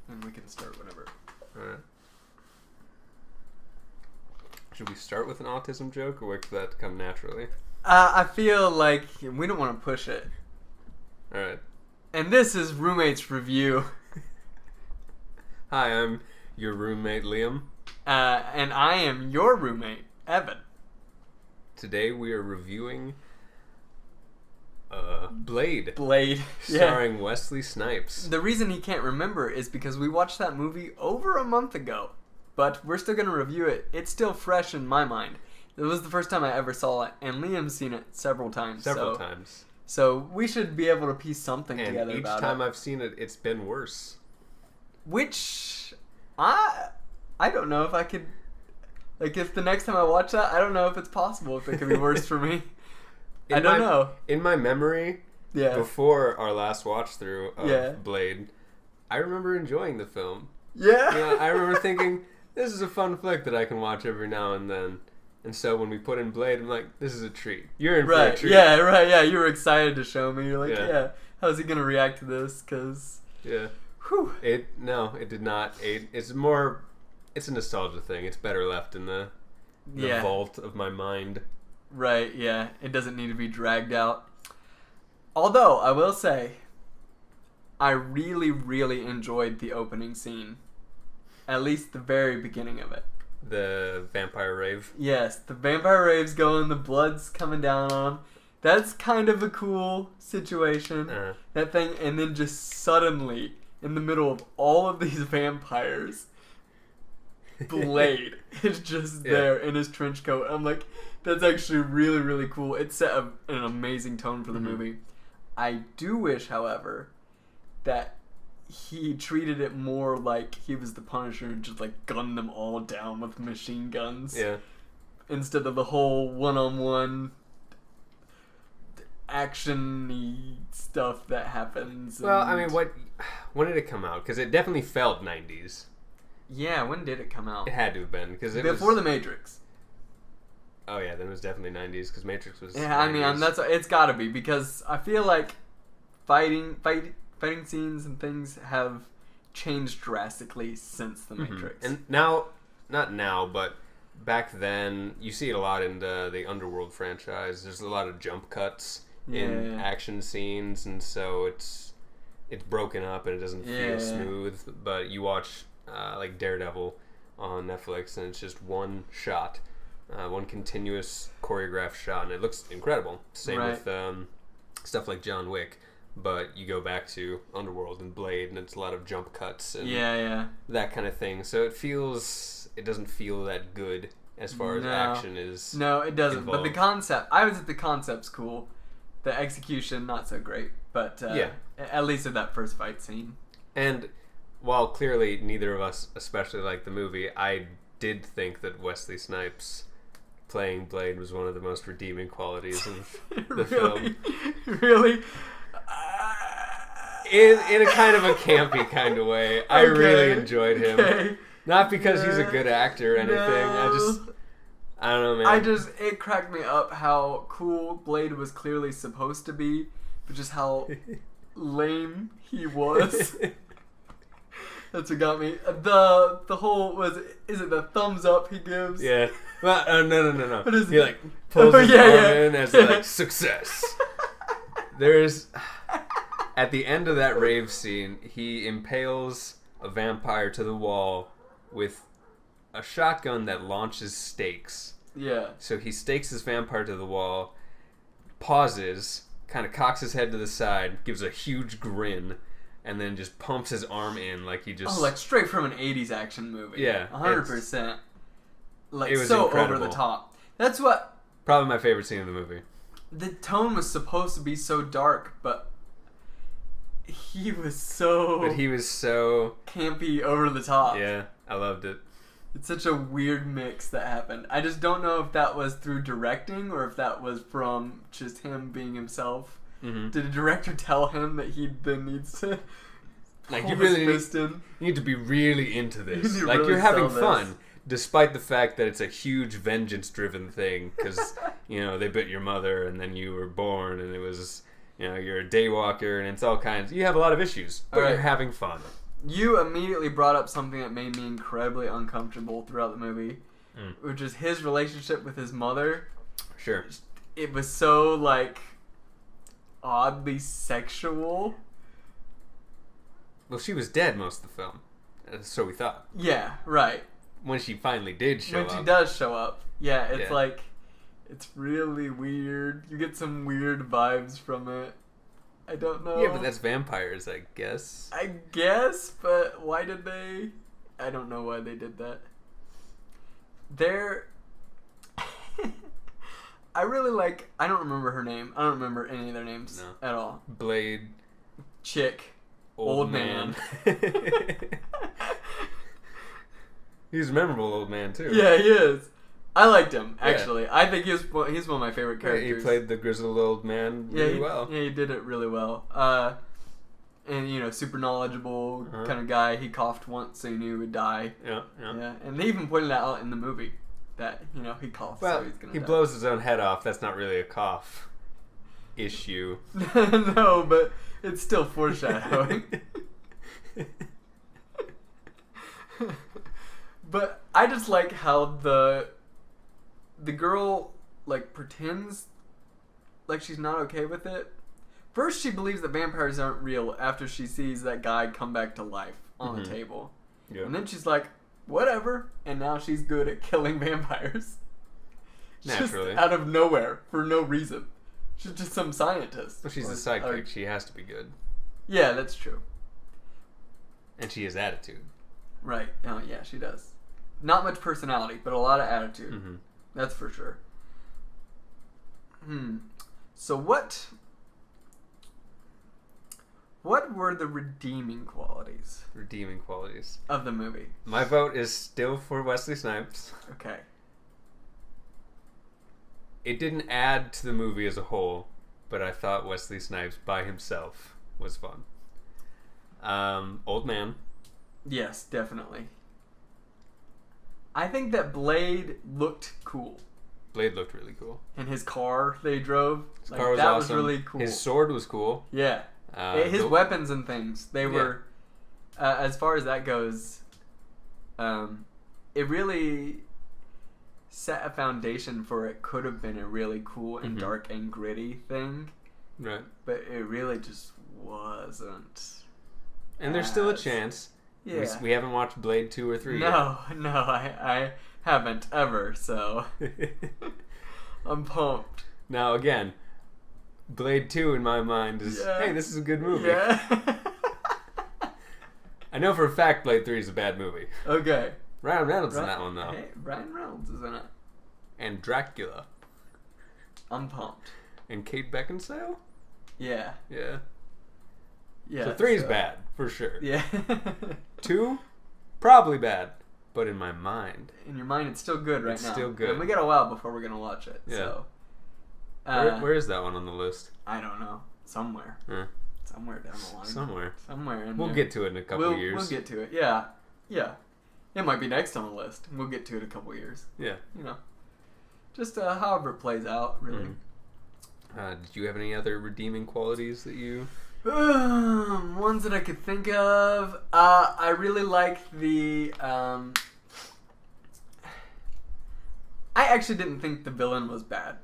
and we can start whenever. Alright. Should we start with an autism joke, or wait for that to come naturally? I feel like we don't want to push it. Alright. And this is Roommates Review. Hi, I'm your roommate, Liam. And I am your roommate, Evan. Today we are reviewing Blade. Blade. Starring Wesley Snipes. The reason he can't remember is because we watched that movie over a month ago. But we're still going to review it. It's still fresh in my mind. It was the first time I ever saw it, and Liam's seen it several times. Several times. So we should be able to piece something together each about it. time I've seen it, it's been worse. Which, I don't know if I could, like, if the next time I watch that, I don't know if it's possible if it could be worse for me. I don't know. In my memory, before our last watch through of Blade, I remember enjoying the film. Yeah. I remember thinking, this is a fun flick that I can watch every now and then. And so when we put in Blade, I'm like, this is a treat. You're in for a treat. Yeah, right, yeah. You were excited to show me. You're like, yeah how's he going to react to this? Because... Yeah. Whew. It did not. It's a nostalgia thing. It's better left in the vault of my mind. Right, yeah. It doesn't need to be dragged out. Although, I will say, I really, really enjoyed the opening scene. At least the very beginning of it. The vampire rave? Yes, the vampire rave's going, the blood's coming down on him. That's kind of a cool situation. That thing, and then just suddenly, in the middle of all of these vampires, Blade is just there in his trench coat. I'm like, that's actually really, really cool. It set an amazing tone for the movie. I do wish, however, that he treated it more like he was the Punisher and just like gunned them all down with machine guns. Yeah. Instead of the whole one-on-one action-y stuff that happens. Well, I mean, when did it come out? Because it definitely felt 90s. Yeah, when did it come out? It had to have been. Before The Matrix. Oh yeah, then it was definitely 90s because Matrix was 90s. I mean, it's gotta be because I feel like fighting scenes and things have changed drastically since The Matrix. And now, not now, but back then, you see it a lot in the Underworld franchise. There's a lot of jump cuts in action scenes, and so it's broken up and it doesn't feel smooth. But you watch like Daredevil on Netflix, and it's just one shot, one continuous choreographed shot, and it looks incredible. Same with stuff like John Wick. But you go back to Underworld and Blade, and it's a lot of jump cuts and that kind of thing. So it doesn't feel that good as far as action is. No, it doesn't. Involved. But the concept, I would say the concept's cool. The execution, not so great. But at least in that first fight scene. And while clearly neither of us especially liked the movie, I did think that Wesley Snipes playing Blade was one of the most redeeming qualities of the film. Really? In a kind of a campy kind of way. I really enjoyed him. Not because he's a good actor or anything. I don't know, man. It cracked me up how cool Blade was clearly supposed to be, but just how lame he was. That's what got me. The whole is it the thumbs up he gives? Yeah. Well, no. What is he like pulls his arm in as like success. There's at the end of that rave scene, he impales a vampire to the wall with a shotgun that launches stakes. Yeah. So he stakes his vampire to the wall, pauses, kind of cocks his head to the side, gives a huge grin, and then just pumps his arm in like he just... Oh, like straight from an 80s action movie. Yeah. 100%. Like, it was so incredible. over the top. That's what... Probably my favorite scene of the movie. The tone was supposed to be so dark, but he was so... campy over the top. Yeah, I loved it. It's such a weird mix that happened. I just don't know if that was through directing or if that was from just him being himself. Did the director tell him that he then needs to like you really need to be really into this. Like really you're having fun, despite the fact that it's a huge vengeance-driven thing because they bit your mother and then you were born and it was you're a daywalker and it's all kinds. You have a lot of issues, but you're having fun. you immediately brought up something that made me incredibly uncomfortable throughout the movie, which is his relationship with his mother. Sure. It was so, like, oddly sexual. Well, she was dead most of the film, so we thought. Yeah, right. When she finally did show up. When she does show up. Yeah, it's like, it's really weird. You get some weird vibes from it. I don't know. Yeah, but that's vampires, I guess. I guess, but why did they? I don't know why they did that. I really like, I don't remember her name. I don't remember any of their names at all. Blade. Chick. Old man. He's a memorable old man, too. Yeah, he is. I liked him, actually. Yeah. I think he's one of my favorite characters. He played the grizzled old man really well. Yeah, he did it really well. And, super knowledgeable kind of guy. He coughed once, so you knew he would die. Yeah. And they even pointed that out in the movie, that, he coughs, so he's going to die. He blows his own head off. That's not really a cough issue. No, but it's still foreshadowing. But I just like how the girl, like, pretends like she's not okay with it. First, she believes that vampires aren't real after she sees that guy come back to life on the table. Yeah. And then she's like, whatever. And now she's good at killing vampires. Naturally. Just out of nowhere, for no reason. She's just some scientist. Well, she's a sidekick. She has to be good. Yeah, that's true. And she has attitude. Right. Oh, yeah, she does. Not much personality, but a lot of attitude. Mm-hmm. That's for sure. So what were the redeeming qualities? Redeeming qualities of the movie. My vote is still for Wesley Snipes. Okay. It didn't add to the movie as a whole, but I thought Wesley Snipes by himself was fun. Old man. Yes, definitely. I think that Blade looked cool. Blade looked really cool. And his car they drove. His car was that awesome. was really cool. His sword was cool. Yeah. His weapons and things. They were, as far as that goes, it really set a foundation for it could have been a really cool and dark and gritty thing. Right. But it really just wasn't. And there's still a chance. Yeah. We haven't watched Blade 2 or 3 yet. No, I haven't ever, so I'm pumped. Now, again, Blade 2 in my mind is, hey, this is a good movie. Yeah. I know for a fact Blade 3 is a bad movie. Okay. Ryan Reynolds in that one, though. Hey, Ryan Reynolds is in it. And Dracula. I'm pumped. And Kate Beckinsale? Yeah. Yeah. Yeah. So 3 is bad, for sure. Yeah. 2, probably bad. But in my mind. In your mind, it's still good right now. It's still good. And we got a while before we're going to watch it. Yeah. So. Where is that one on the list? I don't know. Somewhere. Somewhere down the line. Somewhere in We'll there. Get to it in a couple years. We'll get to it. Yeah. Yeah. It might be next on the list. We'll get to it in a couple years. Yeah. Just however it plays out, really. Did you have any other redeeming qualities that you... Ones that I could think of. I really like the... I actually didn't think the villain was bad.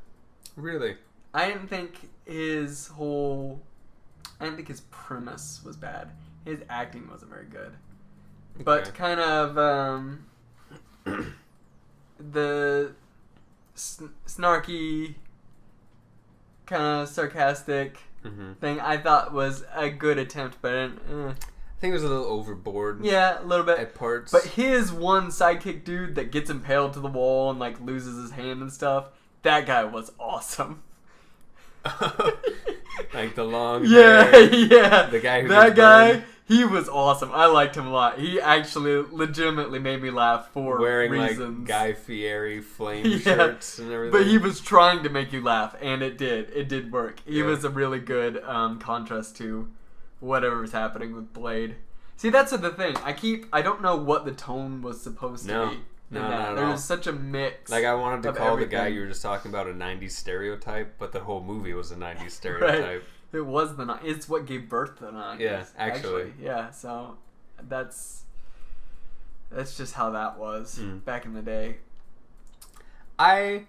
Really? I didn't think his premise was bad. His acting wasn't very good. Okay. But kind of the snarky, kind of sarcastic thing I thought was a good attempt, but I think it was a little overboard. Yeah, a little bit at parts. But his one sidekick dude that gets impaled to the wall and like loses his hand and stuff, that guy was awesome. Like the long hair. Yeah. The guy who he was awesome. I liked him a lot. He actually legitimately made me laugh for wearing reasons. Like Guy Fieri flame shirts and everything. But he was trying to make you laugh, and it did. It did work. He was a really good contrast to whatever was happening with Blade. See, that's the thing. I don't know what the tone was supposed to be. No, there was such a mix. Like, I wanted to call everything. The guy you were just talking about a 90s stereotype, but the whole movie was a 90s stereotype. Right. It was it's what gave birth to the 90s. Yeah, actually. Yeah, so That's just how that was back in the day. I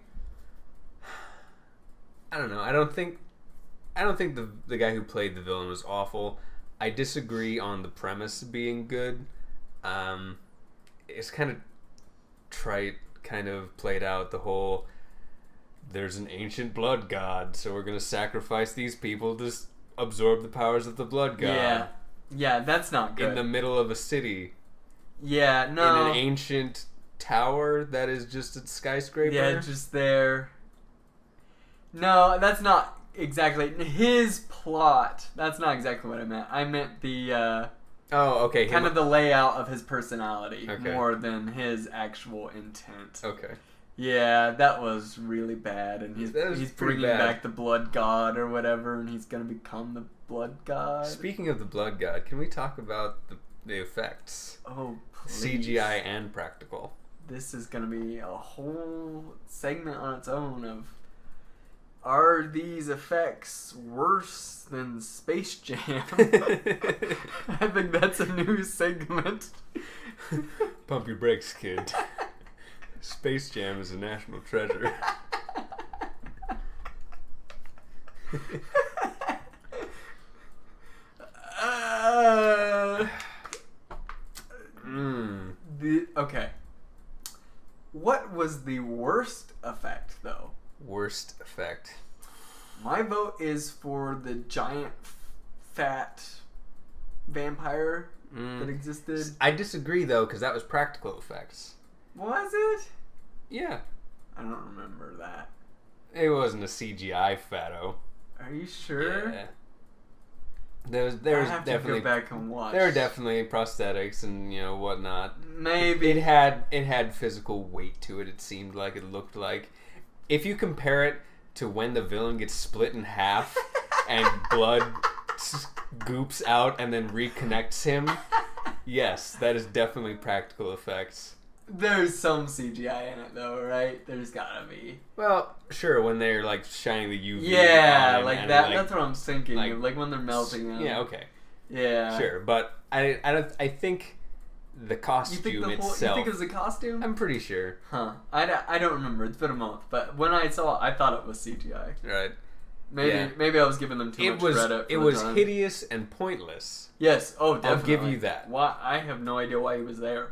don't know. I don't think the guy who played the villain was awful. I disagree on the premise being good. It's kind of trite, kind of played out the whole, there's an ancient blood god, so we're going to sacrifice these people to absorb the powers of the blood god. Yeah, that's not good. In the middle of a city. Yeah, no. In an ancient tower that is just a skyscraper. Yeah, just there. No, that's not exactly his plot. That's not exactly what I meant. I meant the kind of the layout of his personality more than his actual intent. Okay. Yeah, that was really bad, and he's bringing back the blood god or whatever, and he's gonna become the blood god. Speaking of the blood god, can we talk about the effects? Oh, please. CGI and practical. This is gonna be a whole segment on its own of, are these effects worse than Space Jam? I think that's a new segment. Pump your brakes, kid. Space Jam is a national treasure. Okay. What was the worst effect, though? Worst effect. My vote is for the giant, fat vampire that existed. I disagree, though, because that was practical effects. Was it? Yeah. I don't remember that. It wasn't a CGI fatto. Are you sure? Yeah. There was definitely to go back and watch. There were definitely prosthetics and whatnot. Maybe it had physical weight to it. It seemed like, it looked like. If you compare it to when the villain gets split in half and blood goops out and then reconnects him, yes, that is definitely practical effects. There's some CGI in it, though, right? There's gotta be. Well, sure, when they're, like, shining the UV yeah, on like and that. like, that's what I'm thinking. Like when they're melting them. Yeah, okay. Yeah. Sure, but I think the costume itself... You think it was a costume? I'm pretty sure. Huh. I don't remember. It's been a month. But when I saw it, I thought it was CGI. Right. Maybe I was giving them too much credit. It was hideous and pointless. Yes. Oh, definitely. I'll give you that. Why? I have no idea why he was there.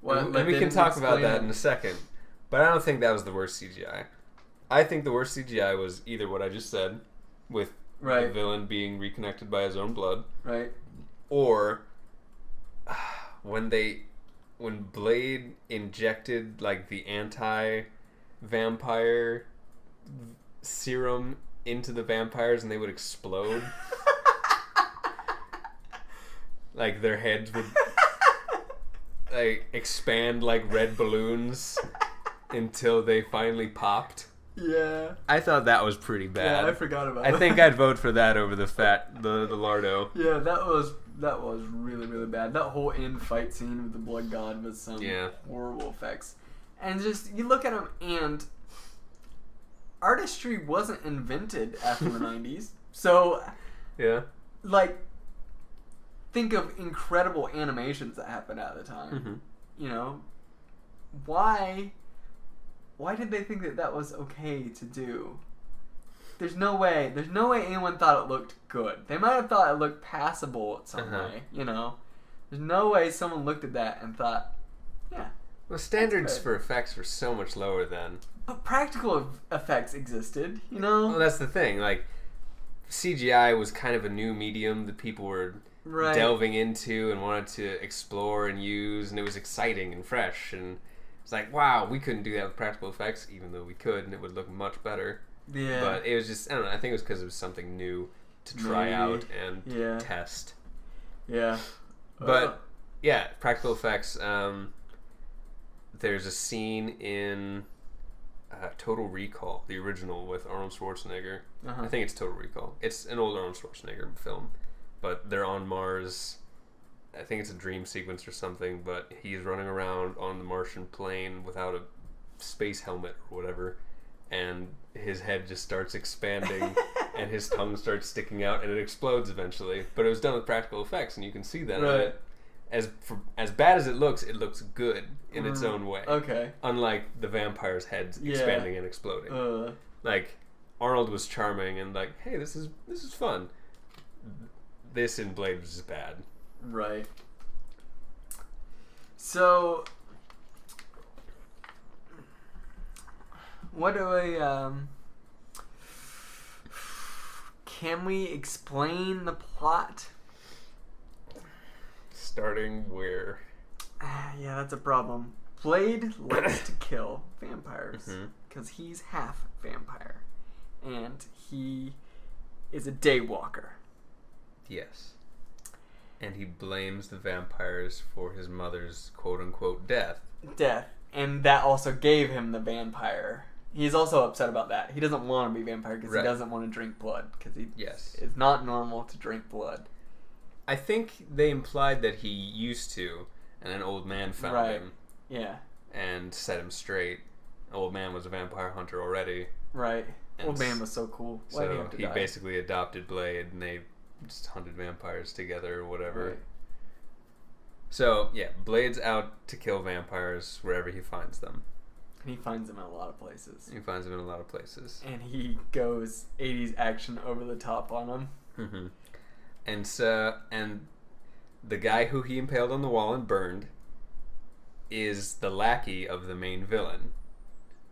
And we can talk about that in a second. But I don't think that was the worst CGI. I think the worst CGI was either what I just said, with the villain being reconnected by his own blood. Right. Or when Blade injected like the anti-vampire serum into the vampires and they would explode. Like their heads would like expand like red balloons until they finally popped. Yeah. I thought that was pretty bad. Yeah, I forgot about that. I think I'd vote for that over the Lardo. Yeah, that was really, really bad. That whole end fight scene with the blood god was some horrible effects. And just, you look at them and artistry wasn't invented after the 90s. So, yeah. Like, think of incredible animations that happened at the time. Mm-hmm. You know, why did they think that was okay to do? There's no way anyone thought it looked good. They might have thought it looked passable in some way, you know. There's no way someone looked at that and thought, yeah. Well, standards for effects were so much lower then. But practical effects existed, you know? Well, that's the thing. Like, CGI was kind of a new medium that people were delving into and wanted to explore and use, and it was exciting and fresh, and it's like, wow, we couldn't do that with practical effects, even though we could, and it would look much better. Yeah. But it was just, I don't know, I think it was because it was something new to try out and test. Yeah. But, yeah, practical effects. There's a scene in Total Recall, the original with Arnold Schwarzenegger. I think it's Total Recall. It's an old Arnold Schwarzenegger film. But they're on Mars. I think it's a dream sequence or something, but he's running around on the Martian plane without a space helmet or whatever, and his head just starts expanding and his tongue starts sticking out and it explodes eventually. But it was done with practical effects and you can see that in it. as bad as it looks good in its own way. Okay. Unlike the vampire's heads expanding and exploding. Like Arnold was charming and like, hey, this is fun. This in Blade was just bad. Right. So, what do can we explain the plot? Starting where? Yeah, that's a problem. Blade likes to kill vampires because he's half vampire, and he is a daywalker. Yes. And he blames the vampires for his mother's quote-unquote death. And that also gave him the vampire. He's also upset about that. He doesn't want to be a vampire because he doesn't want to drink blood. Because it's not normal to drink blood. I think they implied that he used to, and an old man found him. Yeah. And set him straight. An old man was a vampire hunter already. Right. Old man was so cool. Why so he basically adopted Blade, and they just hunted vampires together or whatever. Right. So, yeah, Blade's out to kill vampires wherever he finds them. And he finds them in a lot of places. And he goes 80s action over the top on them. Mm-hmm. And the guy who he impaled on the wall and burned is the lackey of the main villain.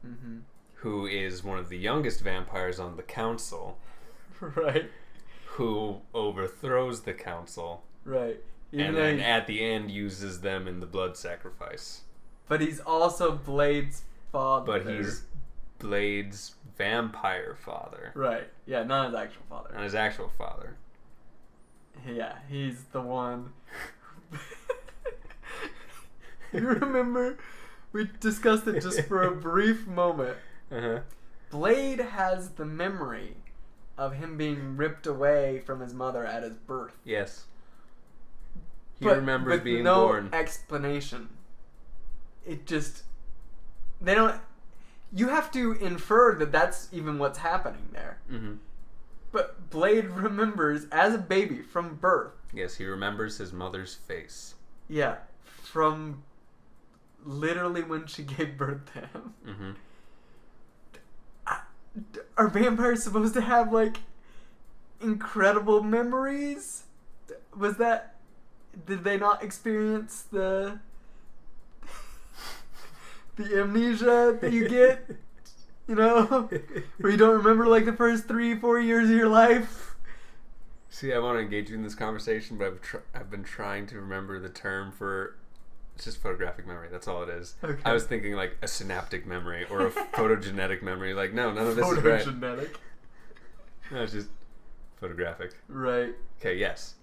Mm-hmm. Who is one of the youngest vampires on the council. Right. Who overthrows the council. Right. And then at the end uses them in the blood sacrifice. But he's also Blade's father. But he's Blade's vampire father. Right. Yeah, not his actual father. Yeah, he's the one. You remember? We discussed it just for a brief moment. Uh-huh. Blade has the memory of him being ripped away from his mother at his birth. Yes. He remembers being born. No explanation. It just... They don't... You have to infer that that's even what's happening there. Mm-hmm. But Blade remembers, as a baby, from birth. Yes, he remembers his mother's face. Yeah. From literally when she gave birth to him. Mm-hmm. Are vampires supposed to have, like, incredible memories? Was that... Did they not experience the amnesia that you get? You know? Where you don't remember, like, the first 3-4 years of your life? See, I want to engage you in this conversation, but I've been trying to remember the term for... It's just photographic memory. That's all it is. Okay. I was thinking like a synaptic memory or a photogenetic memory. Like, no, none of this is right. Photogenetic? No, it's just photographic. Right. Okay, yes.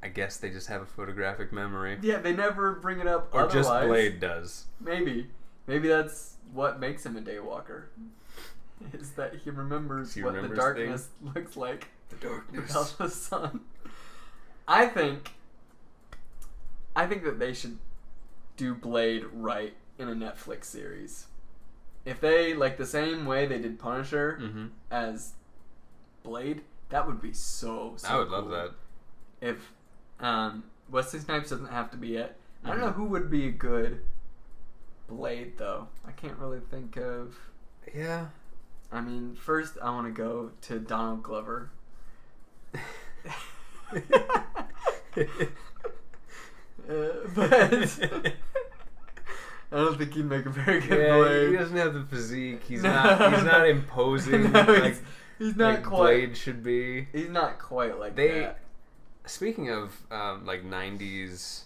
I guess they just have a photographic memory. Yeah, they never bring it up or otherwise. Just Blade does. Maybe that's what makes him a daywalker. Is that he remembers what the darkness looks like. The darkness. Without the sun. I think that they should do Blade right in a Netflix series. If they, like the same way they did Punisher as Blade, that would be so I would cool. love that. If Wesley Snipes doesn't have to be it. I don't know who would be a good Blade, though. I can't really think of... Yeah. I mean, first I want to go to Donald Glover. But I don't think he'd make a very good Blade. He doesn't have the physique. He's not imposing like he's not like quite Blade should be. He's not quite like that. Speaking of like 90s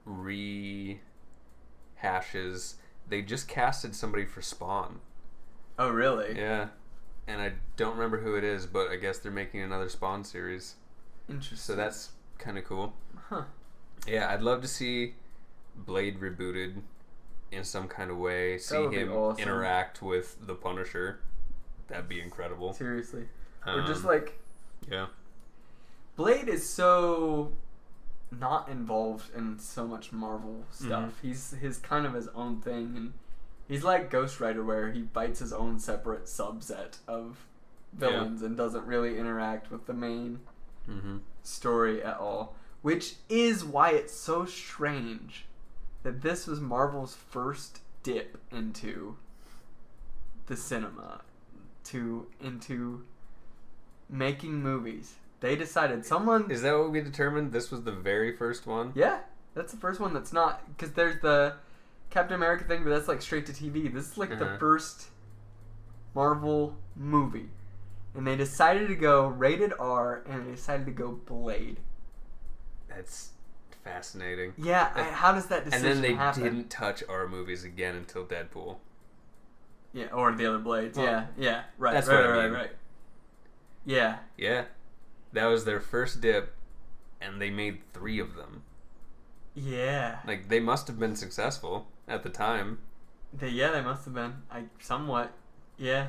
rehashes, they just casted somebody for Spawn. Oh, really? Yeah. And I don't remember who it is, but I guess they're making another Spawn series. Interesting. So that's kind of cool. Huh. Yeah, I'd love to see Blade rebooted in some kind of way. See him interact with the Punisher. That'd be incredible. Seriously. Or just like... Yeah. Blade is so not involved in so much Marvel stuff. He's kind of his own thing, and he's like Ghost Rider, where he fights his own separate subset of villains and doesn't really interact with the main story at all. Which is why it's so strange that this was Marvel's first dip into the cinema, into making movies. They decided someone... Is that what we determined? This was the very first one? Yeah, that's the first one that's not... Because there's the Captain America thing, but that's like straight to TV. This is like the first Marvel movie. And they decided to go rated R, and they decided to go Blade. That's fascinating. Yeah, how does that decision happen? And then they didn't touch R movies again until Deadpool. Yeah, or the other Blades. Well, yeah, right. That's right, what I mean. Right. Yeah. Yeah. That was their first dip, and they made 3 of them. Yeah. Like, they must have been successful at the time. They must have been. Somewhat. Yeah.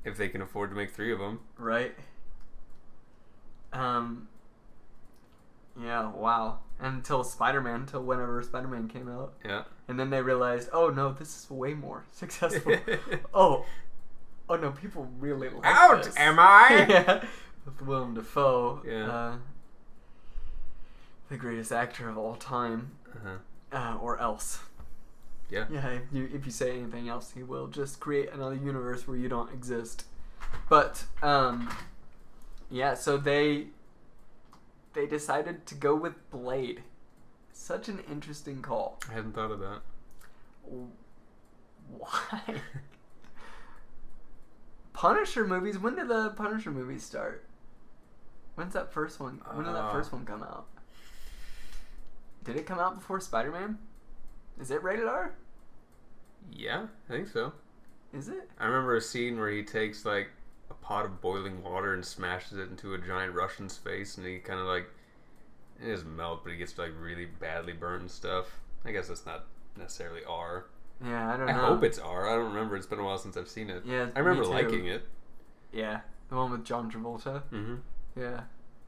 If they can afford to make 3 of them. Right. Yeah, wow. Until whenever Spider-Man came out. Yeah. And then they realized, oh no, this is way more successful. oh no, people really like Out, this. am I? Yeah. With Willem Dafoe. Yeah. The greatest actor of all time. Or else. Yeah. Yeah, if you say anything else, he will just create another universe where you don't exist. But, yeah, so they decided to go with Blade. Such an interesting call. I hadn't thought of that. Why? Punisher movies? When did the Punisher movies start? When's that first one? When did that first one come out? Did it come out before Spider-Man? Is it rated R? Yeah, I think so. Is it? I remember a scene where he takes like a pot of boiling water and smashes it into a giant Russian's face, and he kind of like, it doesn't melt, but he gets like really badly burnt and stuff. I guess that's not necessarily R. Yeah, I don't know. I hope it's R. I don't remember. It's been a while since I've seen it. Yeah, I remember me too. liking it. Yeah, the one with John Travolta. Mm-hmm. Yeah.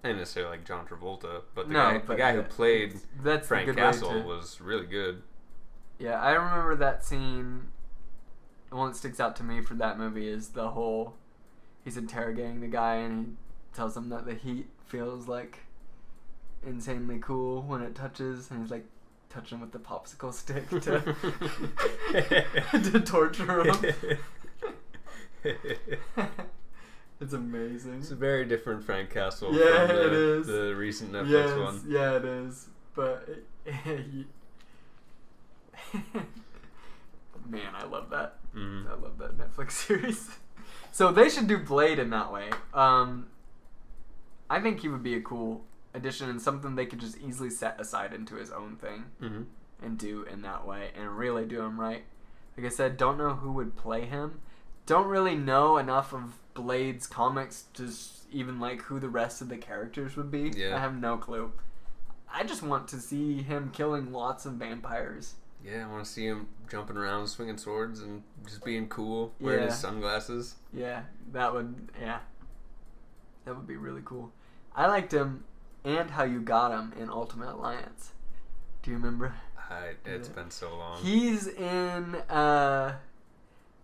I didn't necessarily like John Travolta, but the No, guy who played that's Frank the good Castle way to... was really good. Yeah, I remember that scene. The one that sticks out to me for that movie is the whole... He's interrogating the guy and he tells him that the heat feels like insanely cool when it touches, and he's like touching him with the popsicle stick to torture him. It's amazing. It's a very different Frank Castle Yeah, from it is. the recent Netflix one. Yeah, it is. But man, I love that. Mm-hmm. I love that Netflix series. So they should do Blade in that way. I think he would be a cool addition and something they could just easily set aside into his own thing and do in that way and really do him right. Like I said, don't know who would play him. Don't really know enough of Blade's comics to even like who the rest of the characters would be. Yeah. I have no clue. I just want to see him killing lots of vampires. Yeah, I want to see him jumping around, swinging swords, and just being cool, wearing his sunglasses. Yeah, that would be really cool. I liked him and how you got him in Ultimate Alliance. Do you remember? It's been so long. He's in,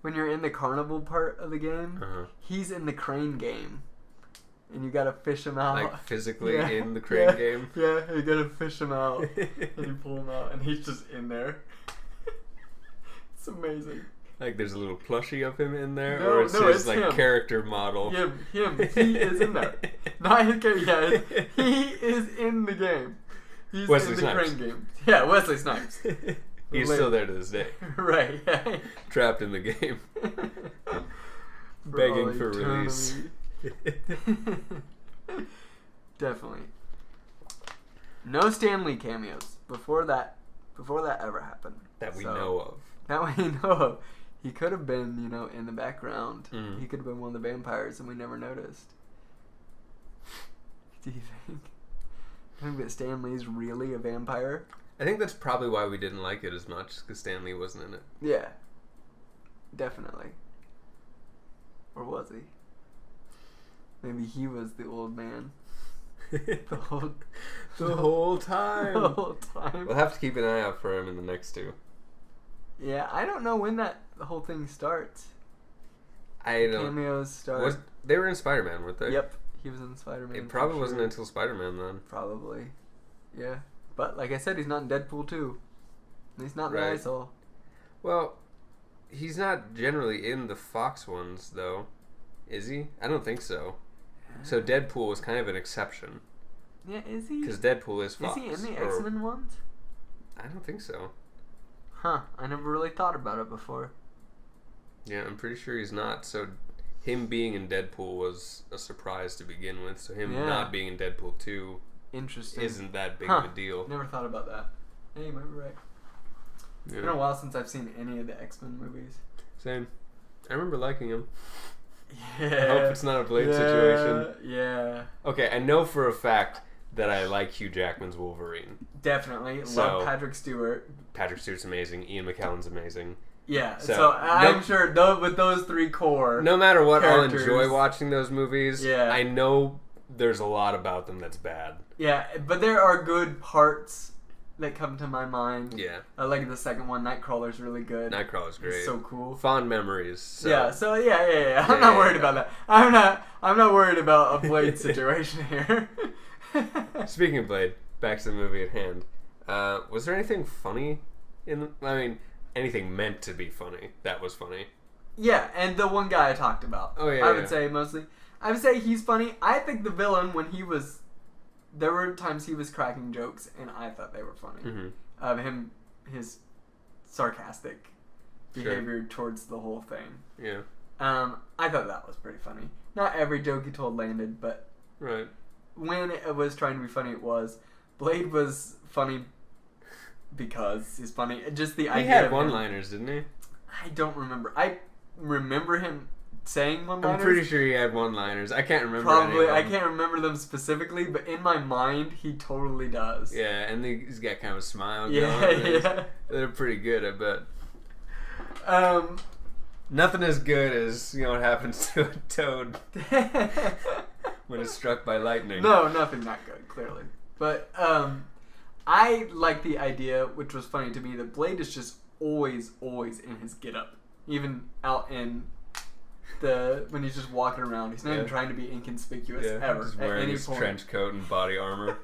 when you're in the carnival part of the game, he's in the crane game. And you gotta fish him out. Like physically in the crane game? Yeah, you gotta fish him out. And you pull him out, and he's just in there. It's amazing. Like there's a little plushie of him in there? No, or it's his like him. Character model? Him. He is in there. Not his character, yeah. He is in the game. He's Wesley in the Snipes. crane game. Yeah, Wesley Snipes. He's still there to this day. Right, yeah. Trapped in the game. Begging for release. Definitely. No Stan Lee cameos before that ever happened. That we know of. That we know of. He could have been, in the background. Mm. He could have been one of the vampires and we never noticed. Do you think? I think that Stan Lee's really a vampire. I think that's probably why we didn't like it as much, because Stan Lee wasn't in it. Yeah. Definitely. Or was he? Maybe he was the old man. The whole time. The whole time. We'll have to keep an eye out for him in the next two. Yeah, I don't know when the whole thing starts. Cameos start. They were in Spider-Man, weren't they? Yep, he was in Spider-Man. It probably wasn't until Spider-Man then. Probably. Yeah. But, like I said, he's not in Deadpool 2. He's not the I saw. Well, he's not generally in the Fox ones, though. Is he? I don't think so. So Deadpool was kind of an exception. Yeah, is he? Because Deadpool is Fox. Is he in the X-Men ones? I don't think so. Huh. I never really thought about it before. Yeah, I'm pretty sure he's not. So him being in Deadpool was a surprise to begin with. So him not being in Deadpool 2 isn't that big of a deal. Never thought about that. Yeah, you might be right. It's been a while since I've seen any of the X-Men movies. Same. I remember liking him. Yeah. I hope it's not a Blade situation. Yeah. Okay, I know for a fact that I like Hugh Jackman's Wolverine. Definitely. Love Patrick Stewart. Patrick Stewart's amazing. Ian McKellen's amazing. Yeah, so I'm sure with those three core no matter what, characters, I'll enjoy watching those movies. Yeah. I know there's a lot about them that's bad. Yeah, but there are good parts that come to my mind. Yeah. I like the second one. Nightcrawler's really good. Nightcrawler's great. It's so cool. Fond memories. So. Yeah. I'm not worried about that. I'm not worried about a Blade situation here. Speaking of Blade, back to the movie at hand. Was there anything funny anything meant to be funny that was funny? Yeah, and the one guy I talked about. Oh yeah. I would say mostly. I would say he's funny. I think the villain, when he was, there were times he was cracking jokes, and I thought they were funny. Mm-hmm. His sarcastic behavior towards the whole thing. Yeah. I thought that was pretty funny. Not every joke he told landed, but when it was trying to be funny, it was. Blade was funny because he's funny. Just the idea. He had one-liners, didn't he? I don't remember. I remember him saying one-liners. I'm pretty sure he had one-liners. I can't remember. Probably. I can't remember them specifically, but in my mind, he totally does. Yeah, and he's got kind of a smile going. Yeah. They're pretty good, I bet. Nothing as good as, what happens to a toad when it's struck by lightning. No, nothing that good, clearly. But, I like the idea, which was funny to me, that Blade is just always in his get-up. Even out in when he's just walking around. He's not even trying to be inconspicuous ever. He's wearing his trench coat and body armor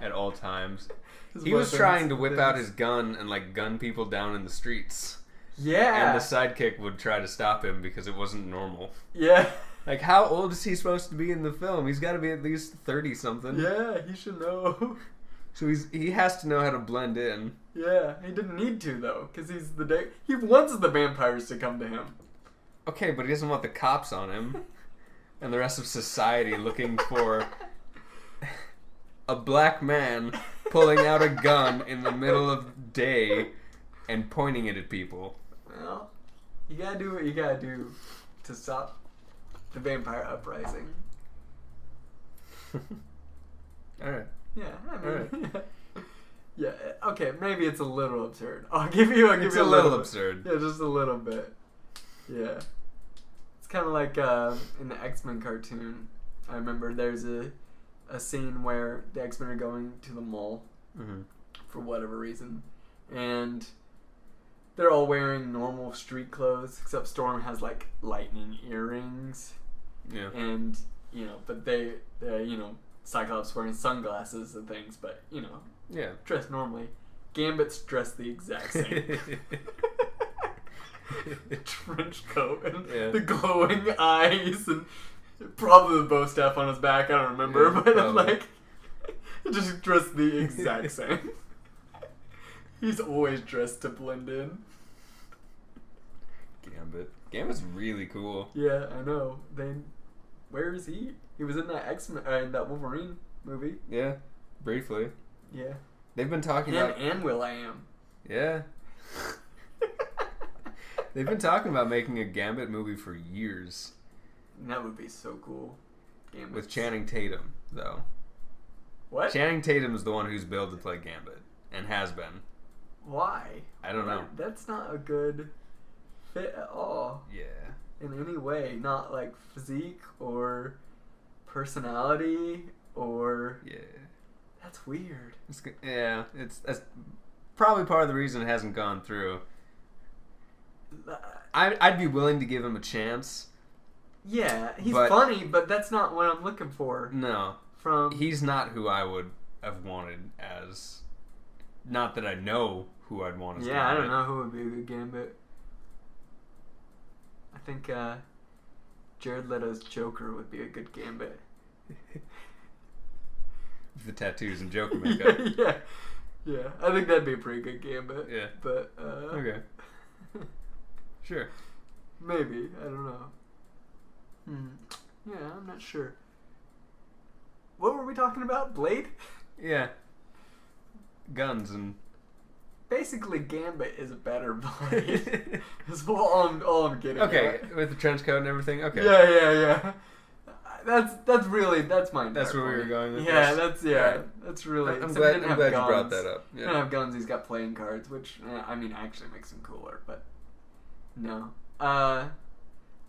at all times. He was weapons, trying to whip out his gun and gun people down in the streets. Yeah. And the sidekick would try to stop him because it wasn't normal. Yeah. How old is he supposed to be in the film? He's got to be at least 30-something. Yeah, he should know. So he has to know how to blend in. Yeah, he didn't need to, though, because he wants the vampires to come to him. Okay, but he doesn't want the cops on him and the rest of society looking for a black man pulling out a gun in the middle of day and pointing it at people. Well, you gotta do what you gotta do to stop the vampire uprising. Alright. Yeah, I mean... Right. Yeah, okay, maybe it's a little absurd. I'll give you a little absurd. Yeah, just a little bit. Yeah. It's kind of like in the X-Men cartoon. I remember there's a scene where the X-Men are going to the mall for whatever reason. And they're all wearing normal street clothes, except Storm has lightning earrings. Yeah. And, but they Cyclops wearing sunglasses and things, but, dressed normally. Gambit's dressed the exact same. Trench coat and the glowing eyes and probably the bow staff on his back, I don't remember, but just dressed the exact same. He's always dressed to blend in. Gambit's really cool. Yeah, I know. Where is he? He was in that X-Men, in that Wolverine movie. Yeah, briefly. Yeah. They've been talking about... And Will.i.am. Yeah. They've been talking about making a Gambit movie for years. That would be so cool. Gambit. With Channing Tatum, though. What? Channing Tatum's the one who's billed to play Gambit, and has been. Why? I don't know. That's not a good fit at all. Yeah. In any way. Not physique or personality or... Yeah. That's weird. That's probably part of the reason it hasn't gone through. I'd be willing to give him a chance. Yeah, he's funny, but that's not what I'm looking for. No. He's not who I would I've wanted as. Not that I know who I'd want as Yeah, Gambit. I don't know who would be a good Gambit. I think Jared Leto's Joker would be a good Gambit. The tattoos and Joker makeup. Yeah. I think that'd be a pretty good Gambit. Yeah. But okay. Sure. Maybe, I don't know. Yeah, I'm not sure. What were we talking about? Blade? Yeah. Guns and... Basically, Gambit is a better Blade. That's all I'm getting Okay, at. with the trench coat and everything? Okay. Yeah. That's my entire That's where we were point. going with Yeah, this? that's really... I'm so glad, he didn't I'm have glad guns. you brought that up. He didn't have guns, he's got playing cards, which, actually makes him cooler, but... No.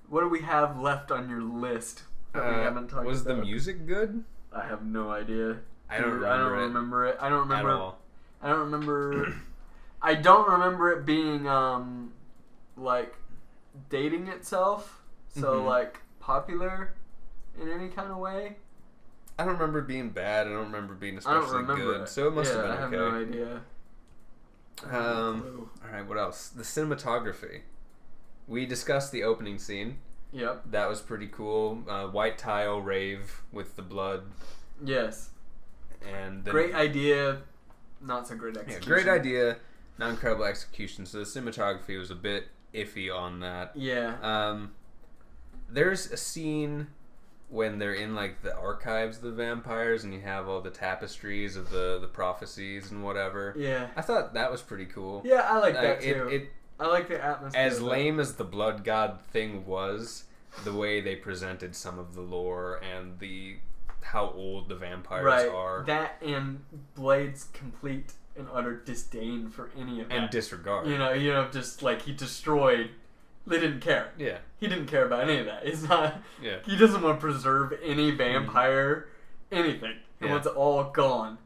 What do we have left on your list that we haven't talked about? Was the music good? I have no idea. I don't remember it. I don't remember at all. I don't remember. I don't remember it being like dating itself. So like popular in any kind of way. I don't remember it being bad. I don't remember it being especially good. It. So it must have been okay. I have no idea. All right. What else? The cinematography. We discussed the opening scene. Yep. That was pretty cool. White tile rave with the blood. Yes. And then, great idea, not so great execution. Yeah, great idea, not incredible execution. So the cinematography was a bit iffy on that. Yeah. There's a scene when they're in like the archives of the vampires and you have all the tapestries of the prophecies and whatever. Yeah. I thought that was pretty cool. Yeah, I like that too. It I like the atmosphere. As lame as the blood god thing was, the way they presented some of the lore and how old the vampires are. That and Blade's complete and utter disdain for any of that. And disregard. You know, just like he destroyed. They didn't care. Yeah. He didn't care about any of that. It's not. Yeah. He doesn't want to preserve any vampire, anything. He wants it all gone.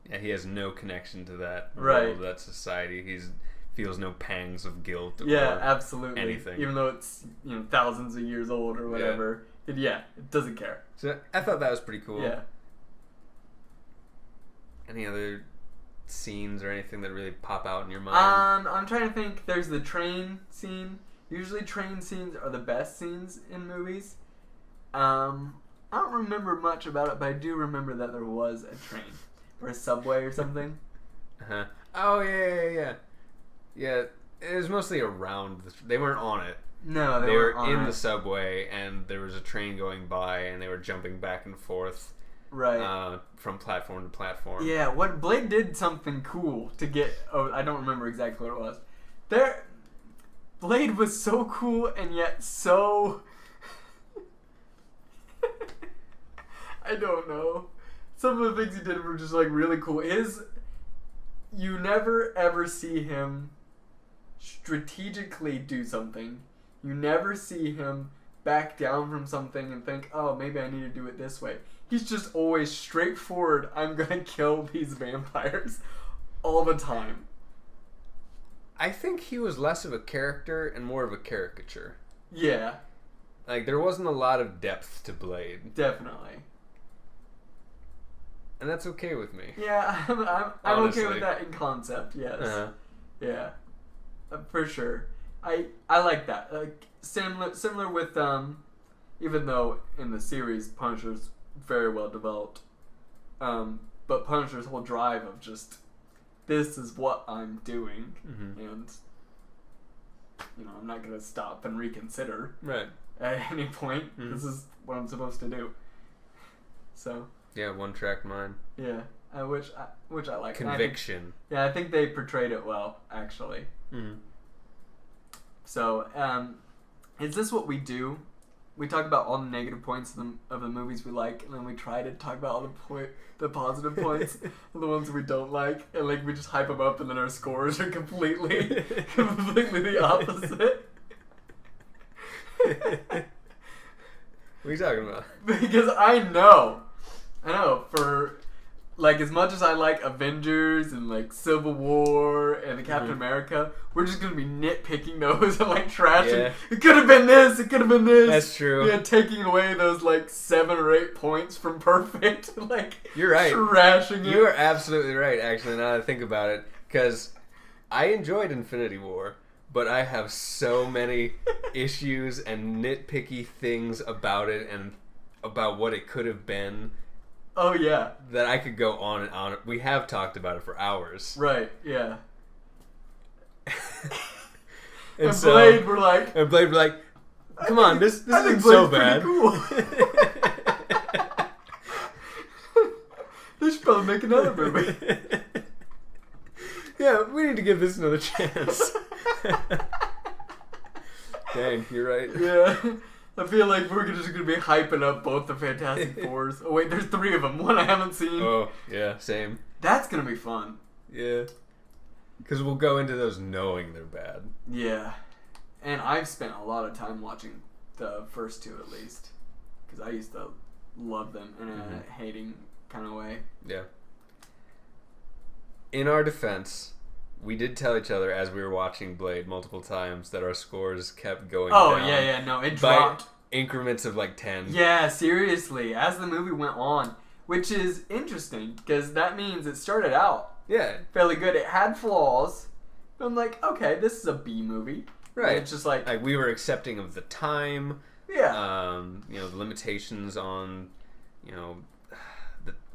Yeah, he has no connection to that world, that society. He feels no pangs of guilt. Yeah, or absolutely. Anything. Even though it's thousands of years old or whatever. Yeah. It doesn't care. So I thought that was pretty cool. Yeah. Any other scenes or anything that really pop out in your mind? I'm trying to think. There's the train scene. Usually train scenes are the best scenes in movies. I don't remember much about it, but I do remember that there was a train. Or a subway or something. Uh-huh. Oh, yeah. Yeah, it was mostly around. They weren't on it. No, they were in it. the subway, and there was a train going by, and they were jumping back and forth. Right. From platform to platform. Yeah, Blade did something cool to get... Oh, I don't remember exactly what it was. Blade was so cool and yet so... I don't know. Some of the things he did were just like really cool. You never ever see him strategically do something. You never see him back down from something and think, oh, maybe I need to do it this way. He's just always straightforward, I'm gonna kill these vampires all the time. I think he was less of a character and more of a caricature. Yeah. Like, there wasn't a lot of depth to Blade. Definitely. And that's okay with me. Yeah, I'm okay with that in concept, yes. Uh-huh. Yeah. For sure. I like that. Like, similar with, even though in the series Punisher's very well developed, but Punisher's whole drive of just, this is what I'm doing, and I'm not gonna stop and reconsider at any point. This is what I'm supposed to do. So yeah, one track mind. Yeah, which I like. Conviction. I think they portrayed it well, actually. So, is this what we do? We talk about all the negative points of the movies we like, and then we try to talk about all the positive points, the ones we don't like, and like we just hype them up, and then our scores are completely the opposite. What are you talking about? Because I know for like, as much as I like Avengers and, like, Civil War and the Captain America, we're just going to be nitpicking those and, like, trashing. Yeah. It could have been this. It could have been this. That's true. Yeah, taking away those, like, 7 or 8 points from perfect. Like, you're right. Trashing it. You are absolutely right, actually, now that I think about it. Because I enjoyed Infinity War, but I have so many issues and nitpicky things about it and about what it could have been. Oh, yeah. That I could go on and on. We have talked about it for hours. Right, yeah. and Blade were like... come on, this isn't so bad. Cool. They should probably make another movie. Yeah, we need to give this another chance. Dang, you're right. Yeah. I feel like we're just going to be hyping up both the Fantastic Fours. Oh, wait, there's 3 of them. One I haven't seen. Oh, yeah, same. That's going to be fun. Yeah. Because we'll go into those knowing they're bad. Yeah. And I've spent a lot of time watching the first 2, at least. Because I used to love them in a hating kind of way. Yeah. In our defense, we did tell each other as we were watching Blade multiple times that our scores kept going down. Oh, yeah, no, it dropped. Increments of like 10. Yeah, seriously, as the movie went on, which is interesting, because that means it started out fairly good. It had flaws, but I'm like, okay, this is a B movie. Right. And it's just like we were accepting of the time. Yeah. The limitations on,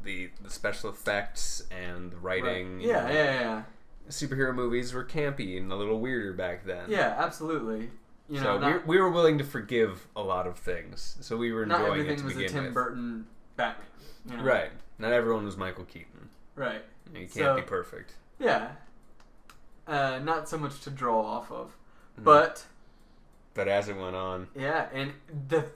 the special effects and the writing. Right. Yeah. Superhero movies were campy and a little weirder back then. Yeah, absolutely. We were willing to forgive a lot of things, so we were enjoying it to begin with. Not everything was a Tim Burton Batman. Right. Not everyone was Michael Keaton. Right. You can't be perfect. Yeah. Not so much to draw off of, but as it went on. Yeah, and it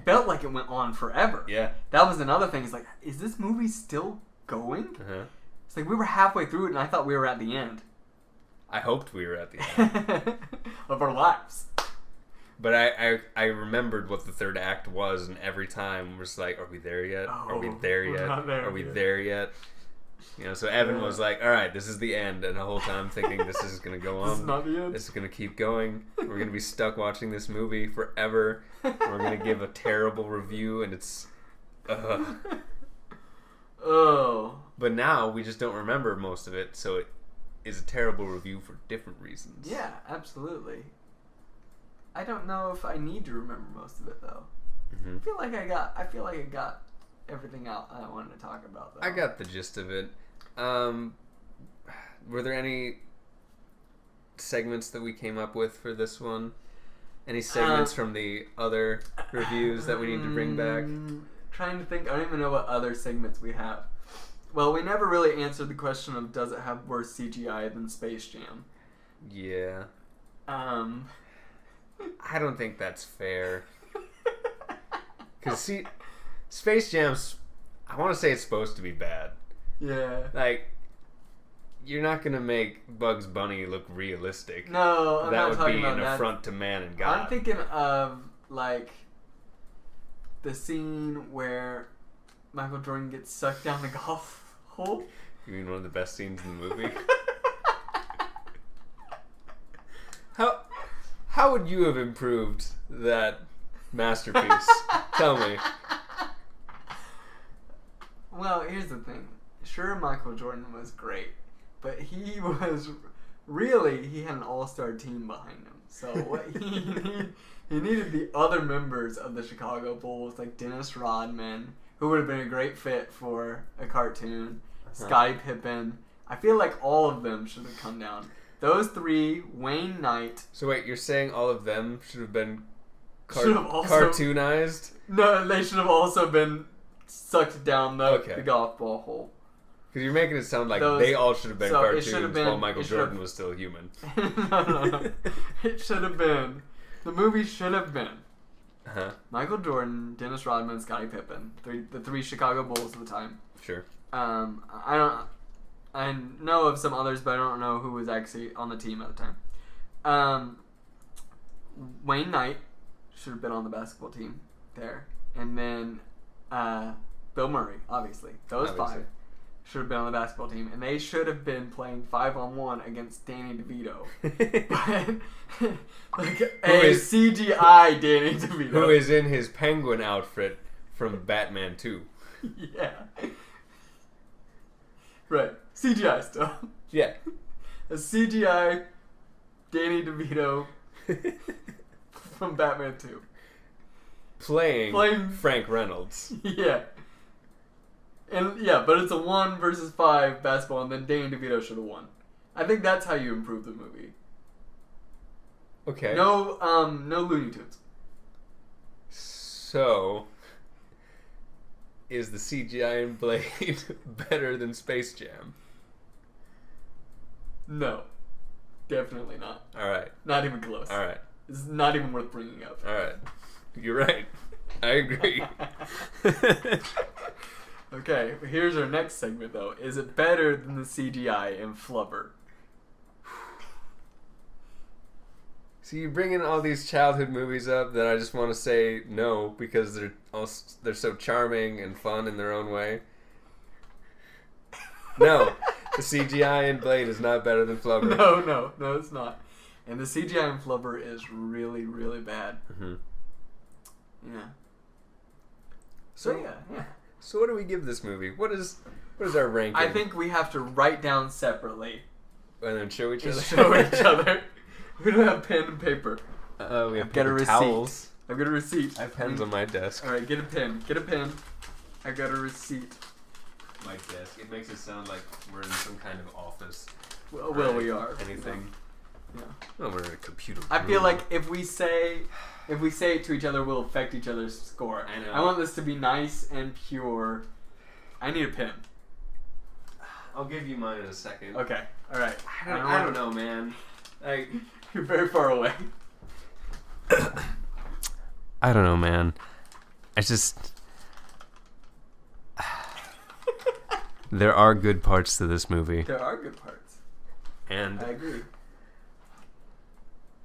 felt like it went on forever. Yeah. That was another thing. It's like, is this movie still going? Uh-huh. It's like we were halfway through it, and I thought we were at the end. I hoped we were at the end. Of our lives. But I remembered what the third act was, and every time was like, are we there yet? Are we there yet? Not there are we yet. there yet? So Evan was like, all right, this is the end. And the whole time I'm thinking this is going to go on. This is not the end. This is going to keep going. We're going to be stuck watching this movie forever. We're going to give a terrible review, and it's... Oh. But now we just don't remember most of it, so it is a terrible review for different reasons. Yeah, absolutely. I don't know if I need to remember most of it though. Mm-hmm. I feel like I got everything out I wanted to talk about though. I got the gist of it. Were there any segments that we came up with for this one? Any segments from the other reviews that we need to bring back? Trying to think. I don't even know what other segments we have. Well, we never really answered the question of does it have worse CGI than Space Jam? Yeah. I don't think that's fair. Because, Space Jam's... I want to say it's supposed to be bad. Yeah. Like, you're not going to make Bugs Bunny look realistic. No, I'm not talking about that. That would be an affront to man and God. I'm thinking of, like, the scene where Michael Jordan gets sucked down the golf hole. You mean one of the best scenes in the movie? How would you have improved that masterpiece? Tell me. Well, here's the thing. Sure, Michael Jordan was great, but he was really, he had an all-star team behind him. So what he needed the other members of the Chicago Bulls, like Dennis Rodman, who would have been a great fit for a cartoon, Scottie Pippen. I feel like all of them should have come down. Those 3, Wayne Knight. So wait, you're saying all of them should have been cartoonized? No, they should have also been sucked down the golf ball hole. Because you're making it sound like they all should have been cartoons while Michael Jordan was still human. No. It should have been. The movie should have been. Uh-huh. Michael Jordan, Dennis Rodman, Scottie Pippen. The 3 Chicago Bulls at the time. Sure. I know of some others, but I don't know who was actually on the team at the time. Wayne Knight should have been on the basketball team there. And then Bill Murray, obviously. Those 5. should have been on the basketball team, and they should have been playing 5-on-1 against Danny DeVito. But like CGI Danny DeVito, who is in his penguin outfit from Batman 2. Yeah. Right. CGI still. Yeah. A CGI Danny DeVito from Batman 2. Playing Frank Reynolds. Yeah. And yeah, but it's a 1 versus 5 basketball, and then Danny DeVito should have won. I think that's how you improve the movie. Okay. No Looney Tunes. So, is the CGI in Blade better than Space Jam? No. Definitely not. Alright. Not even close. Alright. It's not even worth bringing up. Alright. You're right. I agree. Okay, here's our next segment though. Is it better than the CGI in Flubber? So you bring in all these childhood movies up that I just want to say no because they're so charming and fun in their own way. No, the CGI in Blade is not better than Flubber. No, it's not. And the CGI in Flubber is really, really bad. Mm-hmm. Yeah. So yeah. So what do we give this movie? What is our ranking? I think we have to write down separately. And then show each other. Show each other. We don't have pen and paper. We have got a receipt. towels. I've got a receipt. I have pens on my desk. All right, get a pen. Get a pen. I got a receipt. My desk. It makes it sound like we're in some kind of office. Well, we are. Anything. Yeah. Well, we're in a computer room. I feel like if we say it to each other, we'll affect each other's score. I know. I want this to be nice and pure. I need a pen. I'll give you mine in a second. Okay. All right. I don't know, man. Like, you're very far away. I don't know, man. I just... There are good parts to this movie. There are good parts. And I agree.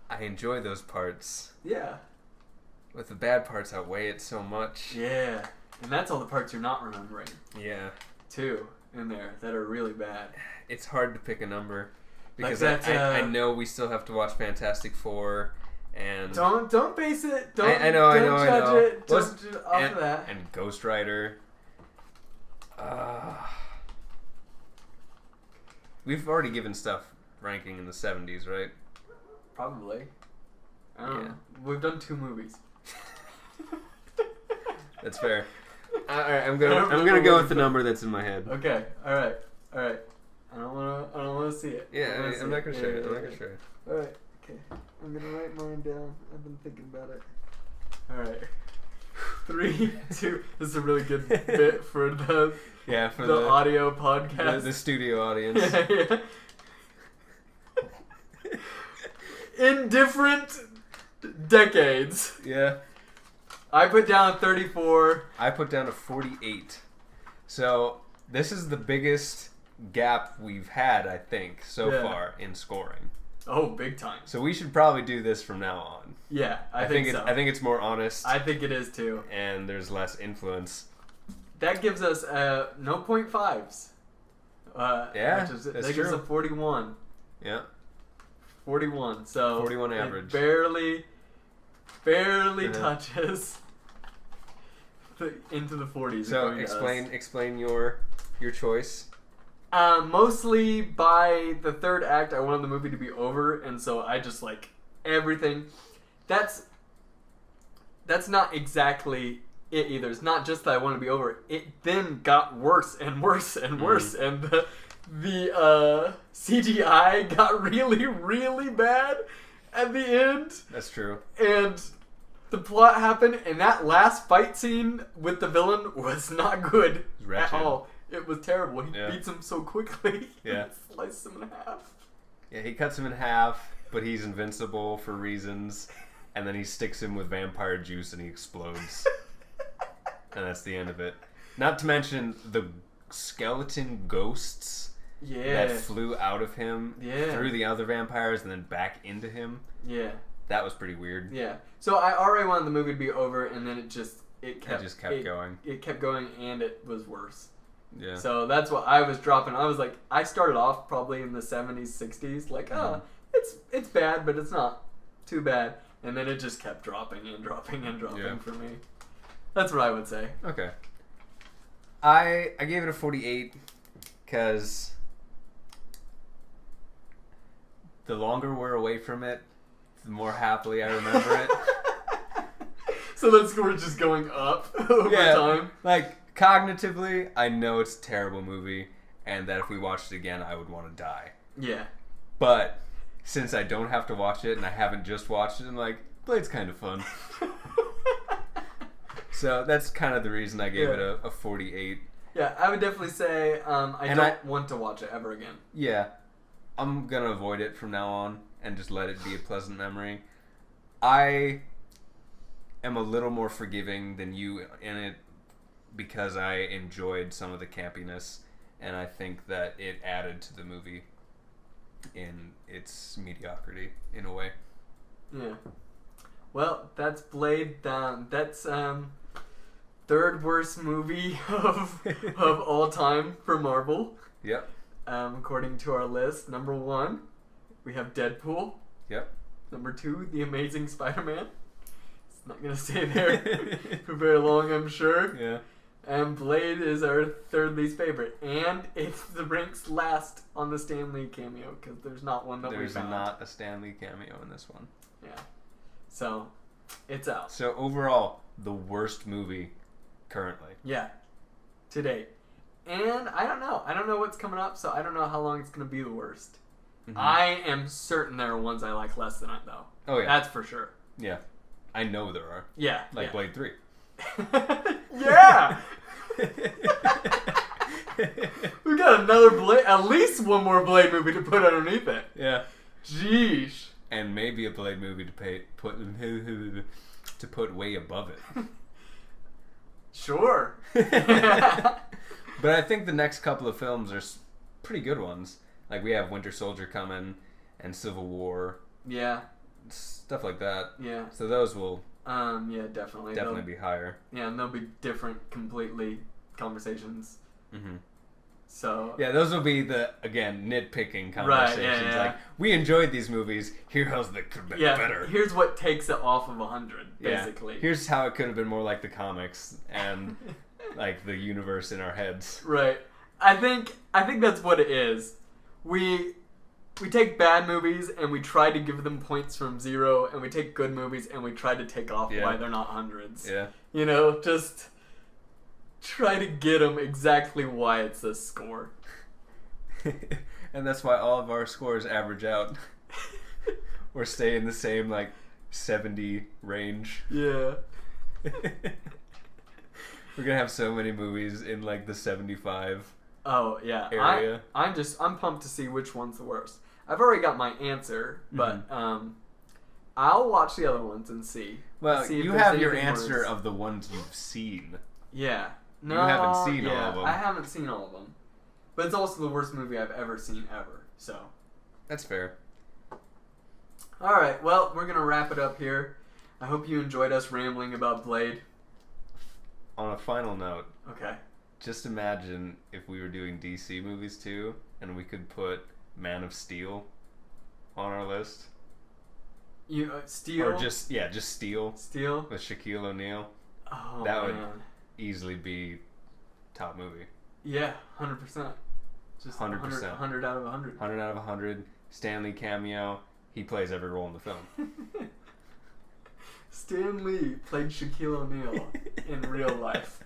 I enjoy those parts. Yeah. But the bad parts outweigh it so much. Yeah. And that's all the parts you're not remembering. Yeah. Too, in there, that are really bad. It's hard to pick a number. Because like I know we still have to watch Fantastic Four and... Don't base it. Don't I know. judge it. Don't judge it off of that. And Ghost Rider. We've already given stuff ranking in the 70s, right? Probably. I don't know. We've done 2 movies. That's fair. Alright, I'm gonna go with the number that's in my head. Okay. All right. I don't wanna see it. Yeah, I'm not gonna share it. I'm not gonna share it. All right. Okay. I'm gonna write mine down. I've been thinking about it. All right. 3, 2. This is a really good bit for the the audio podcast. The studio audience. Yeah. In different decades. Yeah. I put down 34. I put down a 48. So this is the biggest gap we've had, I think, so far in scoring. Oh, big time. So we should probably do this from now on. Yeah, I think so. I think it's more honest. I think it is too. And there's less influence. That gives us no 0.5s. Yeah, that that's gives true. us a 41. Yeah. 41. So 41 average. It barely touches into the 40s. So explain your choice. Mostly by the third act, I wanted the movie to be over, and so I just like everything. That's not exactly it either. It's not just that I want to be over. It then got worse and worse and worse, and the CGI got really, really bad at the end. That's true. And the plot happened, and that last fight scene with the villain was not good at all. It was terrible. He beats him so quickly. Yeah. He slices him in half. Yeah, he cuts him in half, but he's invincible for reasons. And then he sticks him with vampire juice and he explodes. And that's the end of it. Not to mention the skeleton ghosts that flew out of him through the other vampires and then back into him. Yeah. That was pretty weird. Yeah. So I already wanted the movie to be over, and then it just kept going. It It kept going, and it was worse. Yeah. So that's what I was dropping. I was like, I started off probably in the 70s, 60s, like, it's bad, but it's not too bad. And then it just kept dropping and dropping and dropping for me. That's what I would say. Okay. I gave it a 48 because the longer we're away from it, the more happily I remember it. So that score is just going up over time? Like, cognitively, I know it's a terrible movie, and that if we watched it again, I would want to die. Yeah. But since I don't have to watch it, and I haven't just watched it, I'm like, Blade's kind of fun. So that's kind of the reason I gave it a 48. Yeah, I would definitely say I don't want to watch it ever again. Yeah. I'm going to avoid it from now on and just let it be a pleasant memory. I am a little more forgiving than you in it because I enjoyed some of the campiness, and I think that it added to the movie in its mediocrity in a way. Yeah. Well, that's Blade. That's third worst movie of all time for Marvel. Yep. According to our list, number 1, we have Deadpool. Yep. Number 2, The Amazing Spider-Man. It's not gonna stay there for very long, I'm sure. Yeah. And Blade is our third least favorite, and it's the ranks last on the Stan Lee cameo because there's not one that we found. There's not a Stan Lee cameo in this one. Yeah. So, it's out. So overall, the worst movie currently. Yeah. To date. And I don't know. I don't know what's coming up, so I don't know how long it's going to be the worst. Mm-hmm. I am certain there are ones I like less than it, though. Oh, yeah. That's for sure. Yeah. I know there are. Yeah. Like Blade 3. Yeah! We got another Blade, at least one more Blade movie to put underneath it. Yeah. Jeez. And maybe a Blade movie to put way above it. Sure. But I think the next couple of films are pretty good ones. Like we have Winter Soldier coming and Civil War. Yeah. Stuff like that. Yeah. So those will yeah, definitely. Definitely be higher. Yeah, and they'll be different completely conversations. Mm-hmm. So yeah, those will be the, again, nitpicking conversations. Right, yeah. Like, we enjoyed these movies. Here's how they could have been better. Here's what takes it off of 100, basically. Yeah. Here's how it could have been more like the comics and like the universe in our heads. Right. I think that's what it is. We take bad movies and we try to give them points from 0, and we take good movies and we try to take off why they're not hundreds. Yeah. You know, just try to get them exactly why it's a score. And that's why all of our scores average out. Or stay in the same, like, 70 range. Yeah. We're gonna have so many movies in, like, the 75 Oh, yeah. area. I'm pumped to see which one's the worst. I've already got my answer, but I'll watch the other ones and see. Well, see if you there's have your anything answer worse. of the ones you've seen. Yeah. No, you haven't seen all of them. I haven't seen all of them. But it's also the worst movie I've ever seen ever, so. That's fair. Alright, well, we're going to wrap it up here. I hope you enjoyed us rambling about Blade. On a final note. Okay. Just imagine if we were doing DC movies too, and we could put Man of Steel on our list. Steel? Or just Steel. Steel? With Shaquille O'Neal. Oh, that would man. easily be top movie. Yeah, 100%. Just 100%. 100 out of 100. 100 out of 100. Stan Lee cameo. He plays every role in the film. Stan Lee played Shaquille O'Neal in real life.